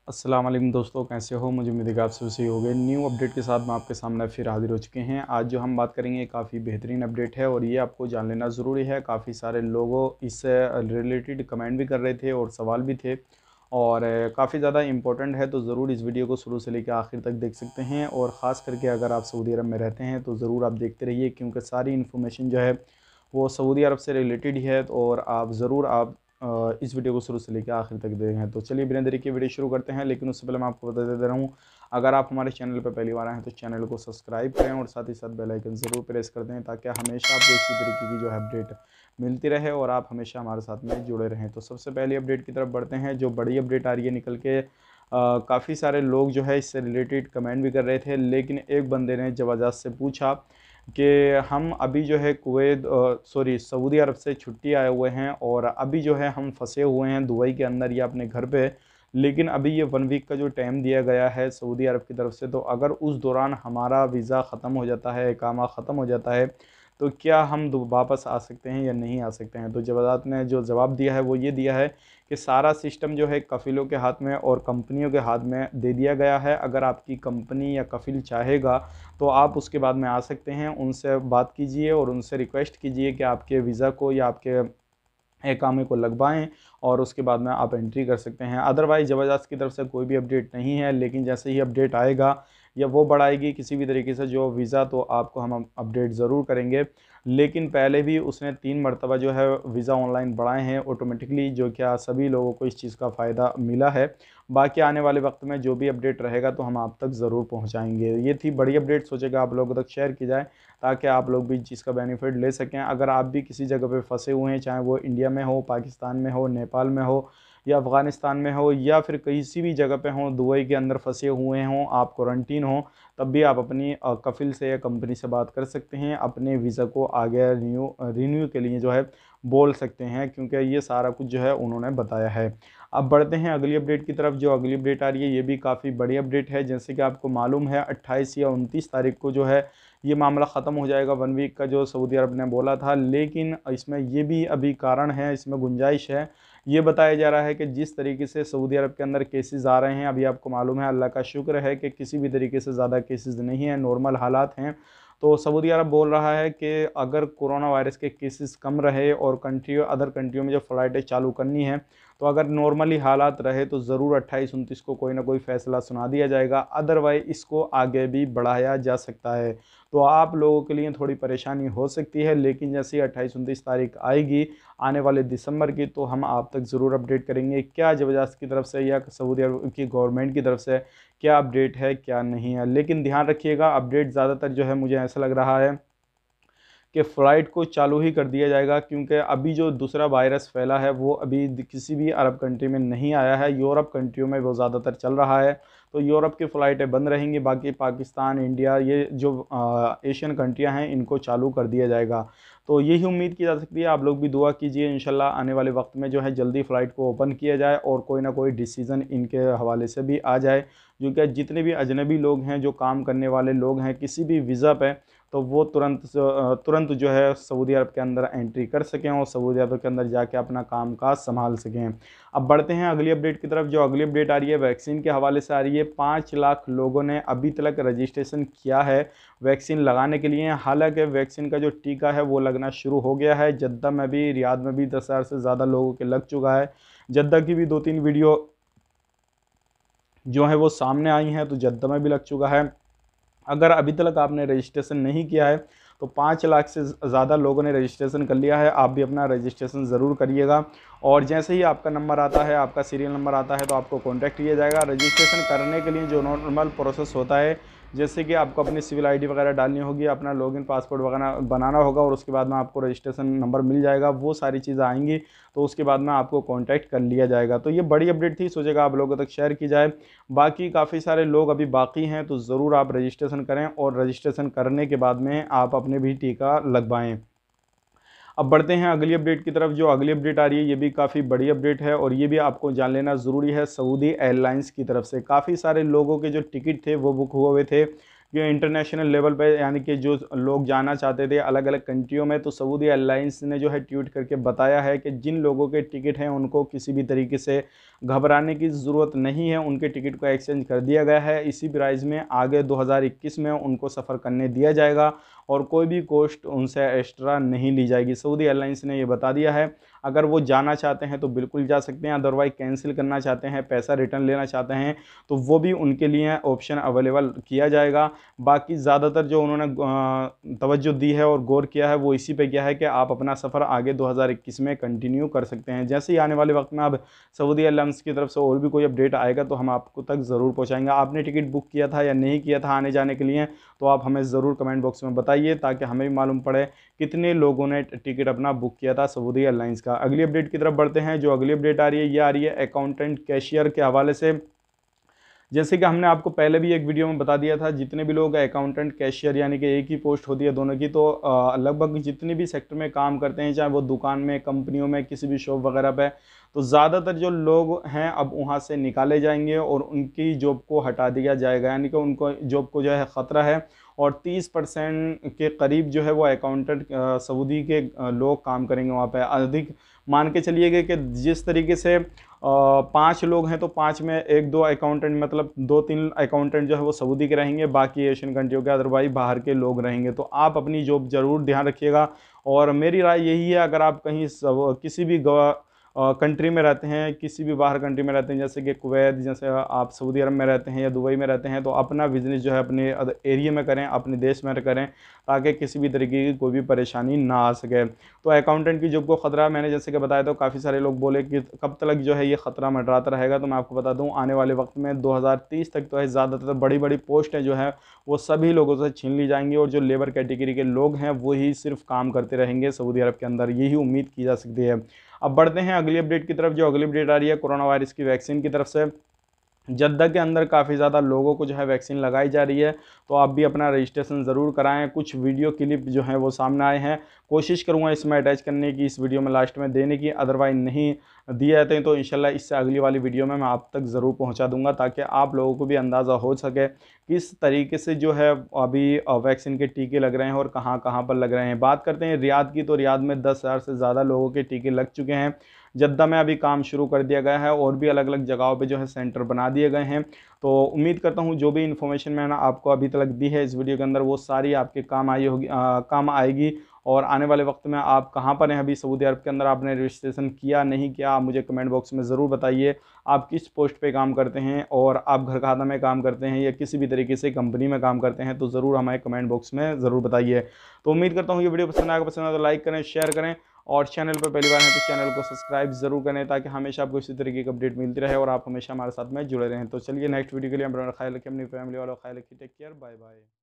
अस्सलाम वालेकुम दोस्तों, कैसे हो? मुझे उम्मीद है कि आप सब सही हो गए। न्यू अपडेट के साथ मैं आपके सामने फिर हाजिर हो चुके हैं। आज जो हम बात करेंगे काफ़ी बेहतरीन अपडेट है और ये आपको जान लेना ज़रूरी है। काफ़ी सारे लोगों इससे रिलेटेड कमेंट भी कर रहे थे और सवाल भी थे और काफ़ी ज़्यादा इम्पोर्टेंट है, तो ज़रूर इस वीडियो को शुरू से लेकर आखिर तक देख सकते हैं। और ख़ास करके अगर आप सऊदी अरब में रहते हैं तो ज़रूर आप देखते रहिए, क्योंकि सारी इन्फॉर्मेशन जो है वो सऊदी अरब से रिलेटेड ही है। और आप ज़रूर इस वीडियो को शुरू से लेकर आखिर तक देखें। तो चलिए बिना देरी के वीडियो शुरू करते हैं, लेकिन उससे पहले मैं आपको बता दे रहा हूँ, अगर आप हमारे चैनल पर पहली बार आए हैं तो चैनल को सब्सक्राइब करें और साथ ही साथ बेल आइकन ज़रूर प्रेस कर दें, ताकि हमेशा आपको इसी तरीके की जो है अपडेट मिलती रहे और आप हमेशा हमारे साथ में जुड़े रहें। तो सबसे पहली अपडेट की तरफ बढ़ते हैं। जो बड़ी अपडेट आ रही है निकल के, काफ़ी सारे लोग जो है इससे रिलेटेड कमेंट भी कर रहे थे, लेकिन एक बंदे ने जवाजात से पूछा कि हम अभी जो है सऊदी अरब से छुट्टी आए हुए हैं और अभी जो है हम फंसे हुए हैं दुबई के अंदर या अपने घर पे। लेकिन अभी ये 1 वीक का जो टाइम दिया गया है सऊदी अरब की तरफ से, तो अगर उस दौरान हमारा वीज़ा ख़त्म हो जाता है, इकामा ख़त्म हो जाता है, तो क्या हम वापस आ सकते हैं या नहीं आ सकते हैं? तो जवाजात ने जो जवाब दिया है वो ये दिया है कि सारा सिस्टम जो है कफ़िलों के हाथ में और कंपनियों के हाथ में दे दिया गया है। अगर आपकी कंपनी या कफ़िल चाहेगा तो आप उसके बाद में आ सकते हैं, उनसे बात कीजिए और उनसे रिक्वेस्ट कीजिए कि आपके वीज़ा को या आपके इकामे को लगवाएं और उसके बाद में आप एंट्री कर सकते हैं। अदरवाइज़ ज़बरदस्त की तरफ से कोई भी अपडेट नहीं है, लेकिन जैसे ही अपडेट आएगा या वो बढ़ाएगी किसी भी तरीके से जो वीज़ा, तो आपको हम अपडेट ज़रूर करेंगे। लेकिन पहले भी उसने 3 मरतबा जो है वीज़ा ऑनलाइन बढ़ाए हैं ऑटोमेटिकली, जो क्या सभी लोगों को इस चीज़ का फ़ायदा मिला है। बाकी आने वाले वक्त में जो भी अपडेट रहेगा तो हम आप तक ज़रूर पहुँचाएँगे। ये थी बड़ी अपडेट, सोचेगा आप लोगों तक शेयर की जाए ताकि आप लोग भी इस चीज़ का बेनिफिट ले सकें। अगर आप भी किसी जगह पे फँसे हुए हैं, चाहे वो इंडिया में हो, पाकिस्तान में हो, नेपाल में हो या अफ़गानिस्तान में हो या फिर किसी भी जगह पे हों, दुबई के अंदर फँसे हुए हों, आप क्वारंटीन हो, तब भी आप अपनी कफ़िल से या कंपनी से बात कर सकते हैं। अपने वीज़ा को आगे रिन्यू के लिए जो है बोल सकते हैं, क्योंकि ये सारा कुछ जो है उन्होंने बताया है। अब बढ़ते हैं अगली अपडेट की तरफ। जो अगली अपडेट आ रही है ये भी काफ़ी बड़ी अपडेट है। जैसे कि आपको मालूम है 28 या 29 तारीख को जो है ये मामला ख़त्म हो जाएगा 1 वीक का, जो सऊदी अरब ने बोला था। लेकिन इसमें ये भी अभी कारण है, इसमें गुंजाइश है। ये बताया जा रहा है कि जिस तरीके से सऊदी अरब के अंदर केसेस आ रहे हैं, अभी आपको मालूम है, अल्लाह का शुक्र है कि किसी भी तरीके से ज़्यादा केसेस नहीं हैं, नॉर्मल हालात हैं। तो सऊदी अरब बोल रहा है कि अगर कोरोना वायरस के केसेस कम रहे और अदर कंट्रियों में जो फ़्लाइटें चालू करनी है, तो अगर नॉर्मली हालात रहे तो ज़रूर 28-29 को कोई ना कोई फ़ैसला सुना दिया जाएगा। अदरवाइज़ इसको आगे भी बढ़ाया जा सकता है। तो आप लोगों के लिए थोड़ी परेशानी हो सकती है, लेकिन जैसे ही 28-29 तारीख आएगी आने वाले दिसंबर की, तो हम आप तक ज़रूर अपडेट करेंगे क्या ज़बरदस्त की तरफ से या सऊदी अरब की गवर्नमेंट की तरफ से क्या अपडेट है, क्या नहीं है। लेकिन ध्यान रखिएगा, अपडेट ज़्यादातर जो है मुझे ऐसा लग रहा है कि फ़्लाइट को चालू ही कर दिया जाएगा, क्योंकि अभी जो दूसरा वायरस फैला है वो अभी किसी भी अरब कंट्री में नहीं आया है, यूरोप कंट्रियों में वो ज़्यादातर चल रहा है। तो यूरोप की फ़्लाइटें बंद रहेंगी, बाकी पाकिस्तान, इंडिया, ये जो एशियन कंट्रियां हैं इनको चालू कर दिया जाएगा। तो यही उम्मीद की जा सकती है। आप लोग भी दुआ कीजिए, इंशाल्लाह आने वाले वक्त में जो है जल्दी फ़्लाइट को ओपन किया जाए और कोई ना कोई डिसीज़न इनके हवाले से भी आ जाए, जो कि जितने भी अजनबी लोग हैं, जो काम करने वाले लोग हैं किसी भी वीज़ा पे, तो वो तुरंत जो है सऊदी अरब के अंदर एंट्री कर सकें और सऊदी अरब के अंदर जाके अपना काम काज संभाल सकें। अब बढ़ते हैं अगली अपडेट की तरफ। जो अगली अपडेट आ रही है वैक्सीन के हवाले से आ रही है। 5 लाख लोगों ने अभी तक रजिस्ट्रेशन किया है वैक्सीन लगाने के लिए। हालांकि वैक्सीन का जो टीका है वो लगना शुरू हो गया है। जद्दा में भी, रियाद में भी 10,000 से ज़्यादा लोगों के लग चुका है। जद्दा की भी 2-3 वीडियो जो है वो सामने आई हैं, तो जद्दा में भी लग चुका है। अगर अभी तक आपने रजिस्ट्रेशन नहीं किया है तो 5 लाख से ज़्यादा लोगों ने रजिस्ट्रेशन कर लिया है। आप भी अपना रजिस्ट्रेशन ज़रूर करिएगा और जैसे ही आपका नंबर आता है, आपका सीरियल नंबर आता है, तो आपको कॉन्टैक्ट किया जाएगा। रजिस्ट्रेशन करने के लिए जो नॉर्मल प्रोसेस होता है, जैसे कि आपको अपनी सिविल आईडी वगैरह डालनी होगी, अपना लॉगिन पासवर्ड वगैरह बनाना होगा और उसके बाद में आपको रजिस्ट्रेशन नंबर मिल जाएगा। वो सारी चीज़ें आएंगी तो उसके बाद में आपको कॉन्टैक्ट कर लिया जाएगा। तो ये बड़ी अपडेट थी, सोचेगा आप लोगों तक शेयर की जाए। बाकी काफ़ी सारे लोग अभी बाकी हैं, तो ज़रूर आप रजिस्ट्रेशन करें और रजिस्ट्रेशन करने के बाद में आप अपने भी टीका लगवाएं। अब बढ़ते हैं अगली अपडेट की तरफ। जो अगली अपडेट आ रही है ये भी काफ़ी बड़ी अपडेट है और ये भी आपको जान लेना ज़रूरी है। सऊदी एयरलाइंस की तरफ से काफ़ी सारे लोगों के जो टिकट थे वो बुक हुए हुए थे, इंटरनेशनल लेवल पे, यानी कि जो लोग जाना चाहते थे अलग अलग कंट्रियों में, तो सऊदी एयरलाइंस ने जो है ट्वीट करके बताया है कि जिन लोगों के टिकट हैं उनको किसी भी तरीके से घबराने की ज़रूरत नहीं है, उनके टिकट को एक्सचेंज कर दिया गया है। इसी प्राइस में आगे 2021 में उनको सफ़र करने दिया जाएगा और कोई भी कॉस्ट उनसे एक्स्ट्रा नहीं ली जाएगी। सऊदी एयरलाइंस ने ये बता दिया है। अगर वो जाना चाहते हैं तो बिल्कुल जा सकते हैं, अदरवाइज कैंसिल करना चाहते हैं, पैसा रिटर्न लेना चाहते हैं, तो वो भी उनके लिए ऑप्शन अवेलेबल किया जाएगा। बाकी ज़्यादातर जो उन्होंने तवज्जो दी है और गौर किया है वो इसी पे किया है कि आप अपना सफ़र आगे 2021 में कंटिन्यू कर सकते हैं। जैसे ही आने वाले वक्त में अब सऊदी एयरलाइंस की तरफ से और भी कोई अपडेट आएगा तो हम आपको तक ज़रूर पहुँचाएंगे। आपने टिकट बुक किया था या नहीं किया था आने जाने के लिए, तो आप हमें ज़रूर कमेंट बॉक्स में बताइए, ताकि हमें भी मालूम पड़े कितने लोगों ने टिकट अपना बुक किया था सऊदी एयरलाइंस का। अगली अपडेट की तरफ बढ़ते हैं। जो अगली अपडेट आ रही है ये आ रही है अकाउंटेंट कैशियर के हवाले से। जैसे कि हमने आपको पहले भी एक वीडियो में बता दिया था, जितने भी लोग अकाउंटेंट कैशियर यानी कि एक ही पोस्ट होती है दोनों की, तो लगभग जितने भी सेक्टर में काम करते हैं, चाहे वो दुकान में, कंपनियों में, किसी भी शॉप वगैरह पे, तो ज़्यादातर जो लोग हैं अब वहाँ से निकाले जाएंगे और उनकी जॉब को हटा दिया जाएगा, यानी कि उनको जॉब को जो है ख़तरा है। और 30% के करीब जो है वो अकाउंटेंट सऊदी के लोग काम करेंगे वहाँ पे। अधिक मान के चलिएगा कि जिस तरीके से 5 लोग हैं तो 5 में 1-2 अकाउंटेंट, मतलब 2-3 अकाउंटेंट जो है वो सऊदी के रहेंगे, बाकी एशियन कंट्रियों के अदरवाइज बाहर के लोग रहेंगे। तो आप अपनी जॉब ज़रूर ध्यान रखिएगा। और मेरी राय यही है, अगर आप कहीं किसी भी कंट्री में रहते हैं, किसी भी बाहर कंट्री में रहते हैं, जैसे कि कुवैत, जैसे आप सऊदी अरब में रहते हैं या दुबई में रहते हैं, तो अपना बिजनेस जो है अपने एरिया में करें, अपने देश में करें, ताकि किसी भी तरीके की कोई भी परेशानी ना आ सके। तो अकाउंटेंट की जॉब को ख़तरा, मैंने जैसे कि बताया, तो काफ़ी सारे लोग बोले कि कब तक जो है ये ख़तरा मंडराता रहेगा। तो मैं आपको बता दूं, आने वाले वक्त में 2030 तक तो है ज़्यादातर बड़ी बड़ी पोस्टें जो है वो सभी लोगों से छीन ली जाएंगी, और जो लेबर कैटेगरी के लोग हैं वही सिर्फ काम करते रहेंगे सऊदी अरब के अंदर, यही उम्मीद की जा सकती है। अब बढ़ते हैं अगली अपडेट की तरफ। जो अगली अपडेट आ रही है कोरोना वायरस की वैक्सीन की तरफ से। जद्दा के अंदर काफ़ी ज़्यादा लोगों को जो है वैक्सीन लगाई जा रही है, तो आप भी अपना रजिस्ट्रेशन ज़रूर कराएं। कुछ वीडियो क्लिप जो है वो सामने आए हैं, कोशिश करूँगा इसमें अटैच करने की, इस वीडियो में लास्ट में देने की, अदरवाइज नहीं दिए जाते हैं तो इंशाल्लाह इससे अगली वाली वीडियो में मैं आप तक ज़रूर पहुंचा दूंगा, ताकि आप लोगों को भी अंदाज़ा हो सके किस तरीके से जो है अभी वैक्सीन के टीके लग रहे हैं और कहाँ कहाँ पर लग रहे हैं। बात करते हैं रियाद की, तो रियाद में 10,000 से ज़्यादा लोगों के टीके लग चुके हैं। जद्दा में अभी काम शुरू कर दिया गया है और भी अलग अलग जगहों पे जो है सेंटर बना दिए गए हैं। तो उम्मीद करता हूँ जो भी इन्फॉर्मेशन मैंने आपको अभी तक दी है इस वीडियो के अंदर, वो सारी आपके काम आई होगी, काम आएगी। और आने वाले वक्त में आप कहाँ पर हैं अभी सऊदी अरब के अंदर, आपने रजिस्ट्रेशन किया नहीं किया, आप मुझे कमेंट बॉक्स में ज़रूर बताइए। आप किस पोस्ट पे काम करते हैं, और आप घर खाता में काम करते हैं या किसी भी तरीके से कंपनी में काम करते हैं, तो ज़रूर हमें कमेंट बॉक्स में ज़रूर बताइए। तो उम्मीद करता हूँ ये वीडियो पसंद आएगा तो लाइक करें, शेयर करें, और चैनल पर पहली बार हैं तो चैनल को सब्सक्राइब ज़रूर करें, ताकि हमेशा आपको इसी तरीके की अपडेट मिलती रहे और आप हमेशा हमारे साथ में जुड़े रहें। तो चलिए नेक्स्ट वीडियो के लिए अपना ख्याल रखें, अपनी फैमिली वालों का ख्याल रखिए। Take care, bye bye.